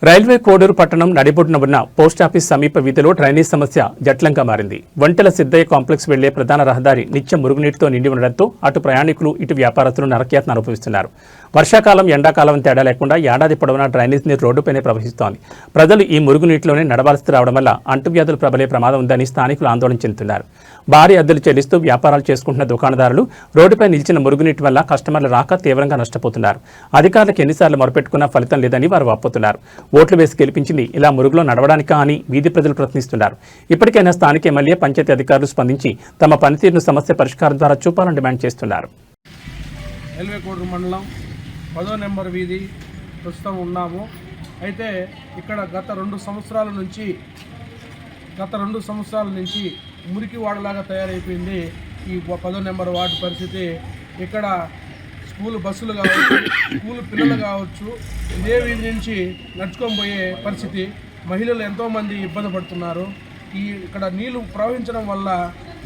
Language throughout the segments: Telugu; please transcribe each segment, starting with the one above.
రైల్వే కోడూరు పట్టణం నడిబొడ్డున ఉన్న పోస్టాఫీస్ సమీప వీధిలో డ్రైనేజ్ సమస్య జట్లంగా మారింది. వంటల సిద్ధయ్య కాంప్లెక్స్ వెళ్లే ప్రధాన రహదారి నిత్యం మురుగునీటితో నిండి ఉండడంతో అటు ప్రయాణికులు ఇటు వ్యాపారస్తులు నరకయాతన అనుభవిస్తున్నారు. వర్షాకాలం ఎండాకాలం తేడా లేకుండా ఏడాది పొడవునా డ్రైనేజ్ నీరు రోడ్డుపైనే ప్రవహిస్తోంది. ప్రజలు ఈ మురుగునీటిలోనే నడవాల్సి రావడం వల్ల అంటువ్యాధులు ప్రబలే ప్రమాదం ఉందని స్థానికులు ఆందోళన చెందుతున్నారు. భారీ అద్దెలు చెల్లిస్తూ వ్యాపారాలు చేసుకుంటున్న దుకాణదారులు రోడ్డుపై నిలిచిన మురుగునీటి వల్ల కస్టమర్ల రాక తీవ్రంగా నష్టపోతున్నారు. అధికారులకు ఎన్నిసార్లు మొరపెట్టుకున్నా ఫలితం లేదని వారు వాపోతున్నారు. ఓట్లు వేసి గెలిపించింది ఇలా మురుగులో నడవడానికా అని వీధి ప్రజలు ప్రశ్నిస్తున్నారు. ఇప్పటికైనా స్థానిక ఎమ్మెల్యే పంచాయతీ అధికారులు స్పందించి తమ పనితీరును సమస్య పరిష్కారం ద్వారా చూపాలని డిమాండ్ చేస్తున్నారు. రైల్వే కోడూరు మండలం 10వ నెంబర్ వీధి ప్రస్తుతం ఉన్నాము. అయితే ఇక్కడ గత 2 సంవత్సరాల నుంచి మురికి వాడలాగా తయారైపోయింది ఈ 10వ నెంబర్ వార్డు పరిస్థితి. ఇక్కడ స్కూల్ బస్సులు కావచ్చు, స్కూల్ పిల్లలు కావచ్చు, ఇదే వీధి నుంచి నడుచుకొని పోయే పరిస్థితి. మహిళలు ఎంతోమంది ఇబ్బంది పడుతున్నారు. ఇక్కడ నీళ్లు ప్రవహించడం వల్ల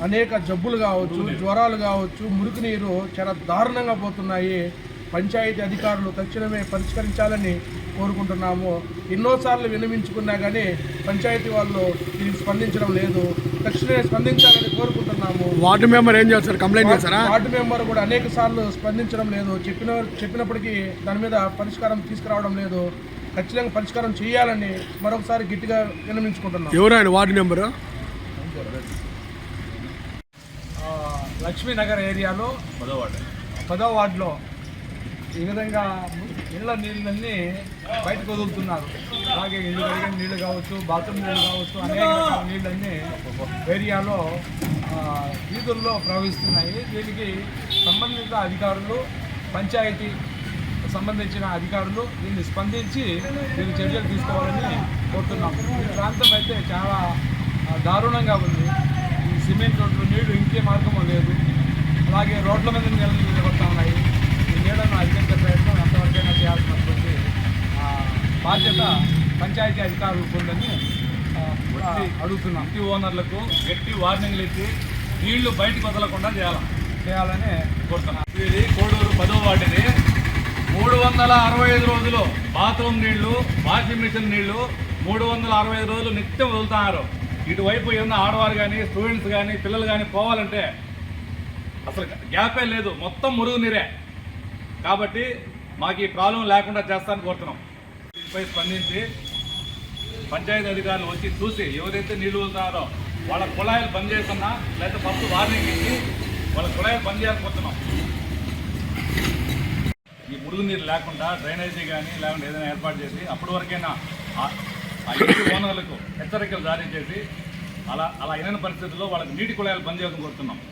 అనేక జబ్బులు కావచ్చు, జ్వరాలు కావచ్చు, మురికి నీరు చాలా దారుణంగా పోతున్నాయి. పంచాయతీ అధికారులు తక్షణమే పరిష్కరించాలని కోరుకుంటున్నాము. ఎన్నోసార్లు విన్నవించుకున్నా కానీ పంచాయతీ వాళ్ళు దీనికి స్పందించడం లేదు. తక్షణమే స్పందించాలని కోరుకుంటున్నాము. వార్డు మెంబర్ ఏం చేస్తారు? కంప్లైంట్ చేస్తారా? వార్డు మెంబర్ కూడా అనేక సార్లు స్పందించడం లేదు. చెప్పినప్పటికీ దాని మీద పరిష్కారం తీసుకురావడం లేదు. ఖచ్చితంగా పరిష్కారం చేయాలని మరొకసారి గట్టిగా విన్నవించుకుంటున్నాం. ఎవరు ఆయన వార్డు మెంబరు? లక్ష్మీనగర్ ఏరియాలో 10వ వార్డులో ఈ విధంగా ఇళ్ల నీళ్ళన్నీ బయటకు వదులుతున్నారు. అలాగే ఇల్లు కడిగిన నీళ్లు కావచ్చు, బాత్రూమ్ నీళ్ళు కావచ్చు, అనేక రకాల నీళ్ళన్నీ ఏరియాలో వీధుల్లో ప్రవహిస్తున్నాయి. దీనికి సంబంధిత అధికారులు, పంచాయతీ సంబంధించిన అధికారులు దీన్ని స్పందించి దీన్ని చర్యలు తీసుకోవాలని కోరుతున్నాం. ఈ ప్రాంతం అయితే చాలా దారుణంగా ఉంది. ఈ సిమెంట్ రోడ్లు నీళ్లు ఇంకే మార్గం లేదు. అలాగే రోడ్ల మీద నిలబడతా ఉన్నాయి. ఈ నీళ్లను అధికంగా ప్రయత్నం ఎంతవరకైనా చేయాల్సినటువంటి బాధ్యత పంచాయతీ అధికారులకు ఉందని అడుగుతున్నాం. ఇంటి ఓనర్లకు గట్టి వార్నింగ్లు ఇచ్చి నీళ్లు బయటకు వదలకుండా చేయాలని కోరుతున్నాం. ఇది కోడూరు 10వ వార్డుది. 365 రోజులు బాత్రూమ్ నీళ్లు, వాషింగ్ మిషన్ నీళ్లు 365 రోజులు నిత్యం వదులుతున్నారు. ఇటువైపు ఏమన్నా ఆడవారు కానీ, స్టూడెంట్స్ కానీ, పిల్లలు కానీ పోవాలంటే అసలు గ్యాపే లేదు. మొత్తం మురుగు నీరే. కాబట్టి మాకు ఈ ప్రాబ్లం లేకుండా చేస్తానని కోరుతున్నాం. దీనిపై స్పందించి పంచాయతీ అధికారులు వచ్చి చూసి ఎవరైతే నీళ్లు వదులుతున్నారో వాళ్ళ కుళాయిలు బంద్ చేస్తున్నా లేకపోతే ఫస్ట్ వార్నింగ్ ఇచ్చి వాళ్ళ కుళాయిలు బంద్ చేయాలనుకుంటున్నాం. ఈ మురుగు నీరు లేకుండా డ్రైనేజీ కానీ లేకుంటే ఏదైనా ఏర్పాటు చేసి అప్పటి వరకైనా ఆ ఇంటి ఓనర్లకు హెచ్చరికలు జారీ చేసి అలా అయిన పరిస్థితుల్లో వాళ్ళకి నీటి కుళాయిలు బంద్ చేయాలని కోరుతున్నాం.